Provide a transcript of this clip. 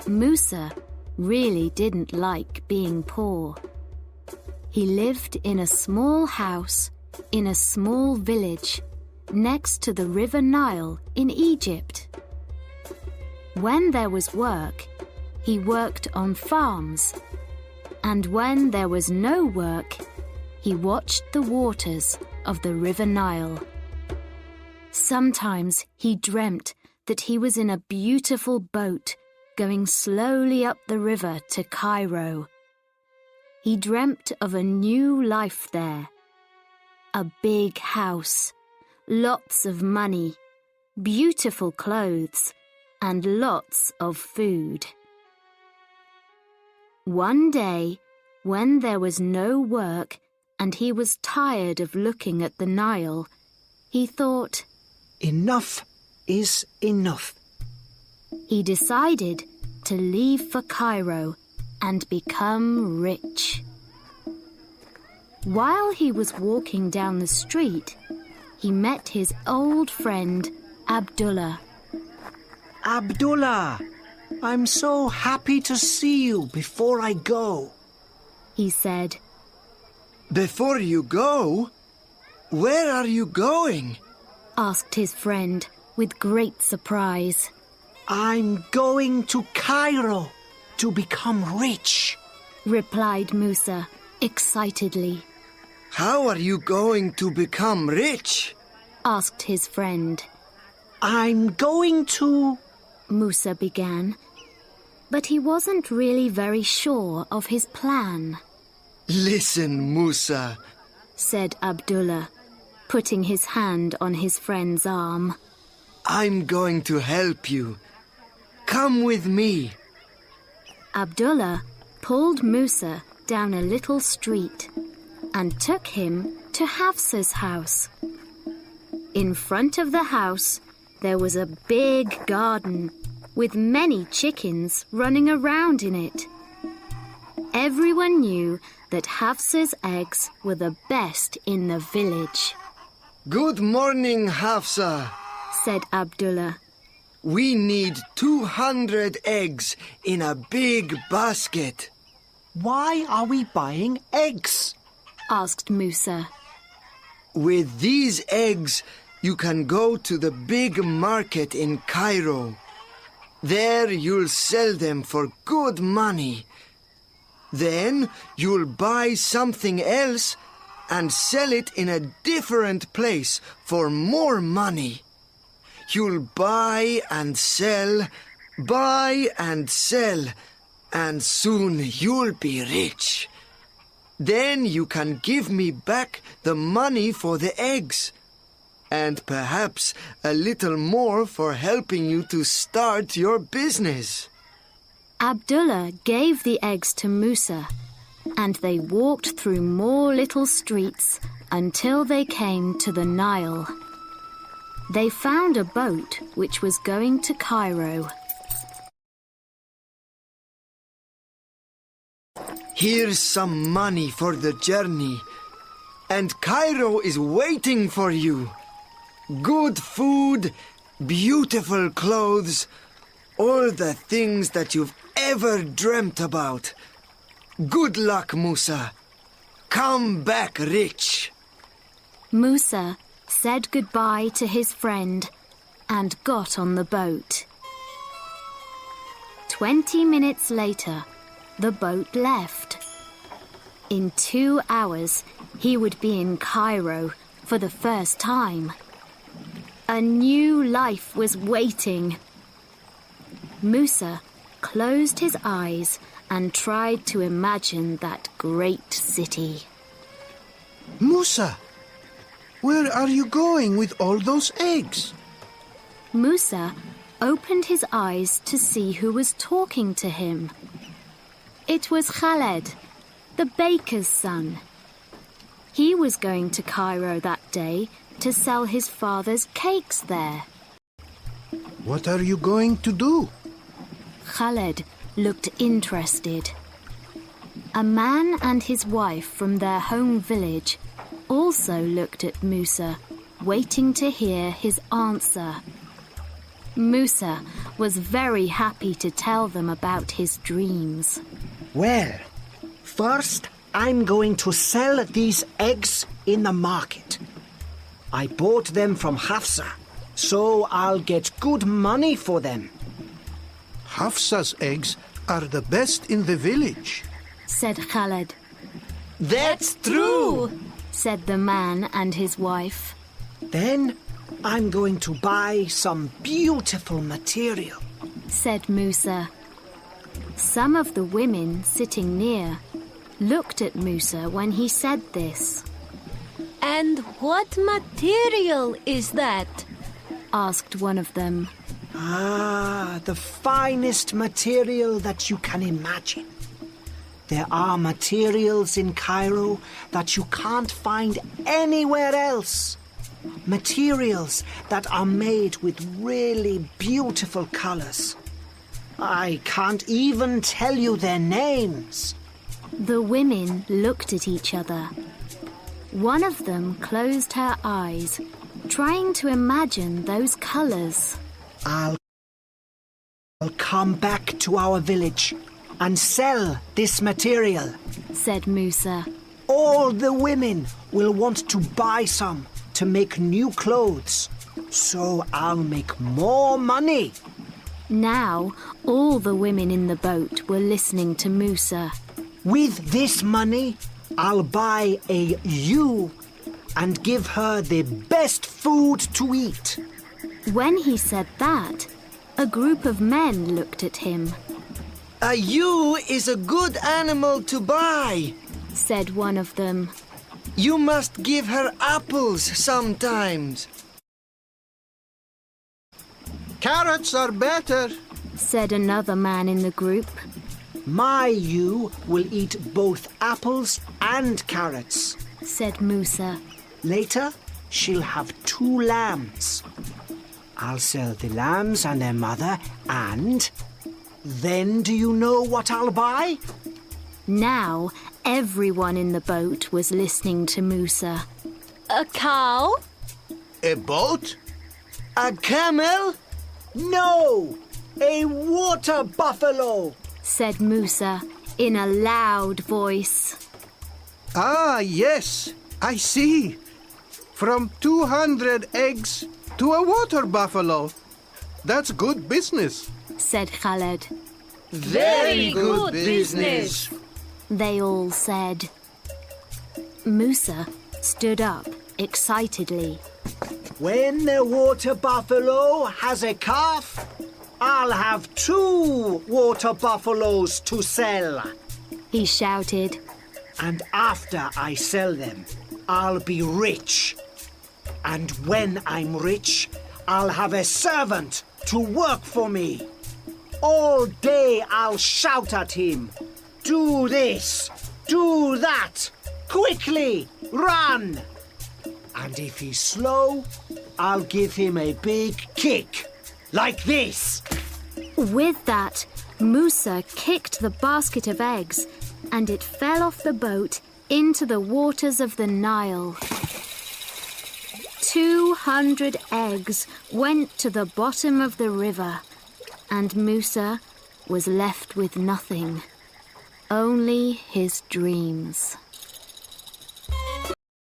Musa really didn't like being poor. He lived in a small house in a small village next to the River Nile in Egypt. When there was work, he worked on farms, and when there was no work, he watched the waters of the River Nile. Sometimes he dreamt that he was in a beautiful boat going slowly up the river to Cairo. He dreamt of a new life there. A big house, lots of money, beautiful clothes, and lots of food. One day, when there was no work and he was tired of looking at the Nile, he thought, "Enough is enough." He decided to leave for Cairo and become rich. While he was walking down the street, he met his old friend Abdullah. "Abdullah, I'm so happy to see you before I go," he said. "Before you go? Where are you going?" asked his friend with great surprise. "I'm going to Cairo to become rich," replied Musa excitedly. "How are you going to become rich?" asked his friend. "I'm going to..." Musa began, but he wasn't really very sure of his plan. "Listen, Musa," said Abdullah, putting his hand on his friend's arm. "I'm going to help you. Come with me." Abdullah pulled Musa down a little street and took him to Hafsa's house. In front of the house, there was a big garden with many chickens running around in it. Everyone knew that Hafsa's eggs were the best in the village. "Good morning, Hafsa," said Abdullah. "We need 200 eggs in a big basket." "Why are we buying eggs?" asked Musa. "With these eggs, you can go to the big market in Cairo. There you'll sell them for good money. Then you'll buy something else and sell it in a different place for more money. You'll buy and sell, and soon you'll be rich. Then you can give me back the money for the eggs, and perhaps a little more for helping you to start your business." Abdullah gave the eggs to Musa, and they walked through more little streets until they came to the Nile. They found a boat which was going to Cairo. "Here's some money for the journey, and Cairo is waiting for you. Good food, beautiful clothes, all the things that you've ever dreamt about. Good luck, Musa. Come back rich." Musa said goodbye to his friend and got on the boat. 20 minutes later, the boat left. In 2 hours, he would be in Cairo for the first time. A new life was waiting. Musa closed his eyes and tried to imagine that great city. "Musa, where are you going with all those eggs?" Musa opened his eyes to see who was talking to him. It was Khaled, the baker's son. He was going to Cairo that day to sell his father's cakes there. "What are you going to do?" Khaled looked interested. A man and his wife from their home village also looked at Musa, waiting to hear his answer. Musa was very happy to tell them about his dreams. Well, first I'm going to sell these eggs in the market. I bought them from Hafsa, so I'll get good money for them. Hafsa's eggs are the best in the village, said Khaled. That's true, Said the man and his wife. Then I'm going to buy some beautiful material. Said Musa. Some of the women sitting near looked at Musa when he said this. And what material is that? Asked one of them. Ah, the finest material that you can imagine. There are materials in Cairo that you can't find anywhere else. Materials that are made with really beautiful colors. I can't even tell you their names. The women looked at each other. One of them closed her eyes, trying to imagine those colors. I'll come back to our village and sell this material. Said Musa. All the women will want to buy some to make new clothes. So I'll make more money. Now, all the women in the boat were listening to Musa. With this money, I'll buy a ewe and give her the best food to eat. When he said that, a group of men looked at him. A ewe is a good animal to buy, said one of them. You must give her apples sometimes. Carrots are better, said another man in the group. My ewe will eat both apples and carrots. Said Musa. Later, she'll have 2 lambs. I'll sell the lambs and their mother, and then do you know what I'll buy? Now, everyone in the boat was listening to Musa. A cow? a boat, A camel? No! A water buffalo! Said Musa in a loud voice. Ah, yes, I see. From 200 eggs to a water buffalo. That's good business. Said Khaled. Very good business. They all said. Musa stood up excitedly. When the water buffalo has a calf, I'll have 2 water buffaloes to sell. He shouted. And after I sell them, I'll be rich. And when I'm rich, I'll have a servant to work for me. All day I'll shout at him. Do this, do that, quickly, run. And if he's slow, I'll give him a big kick, like this. With that, Musa kicked the basket of eggs and it fell off the boat into the waters of the Nile. 200 eggs went to the bottom of the river, and Musa was left with nothing, only his dreams.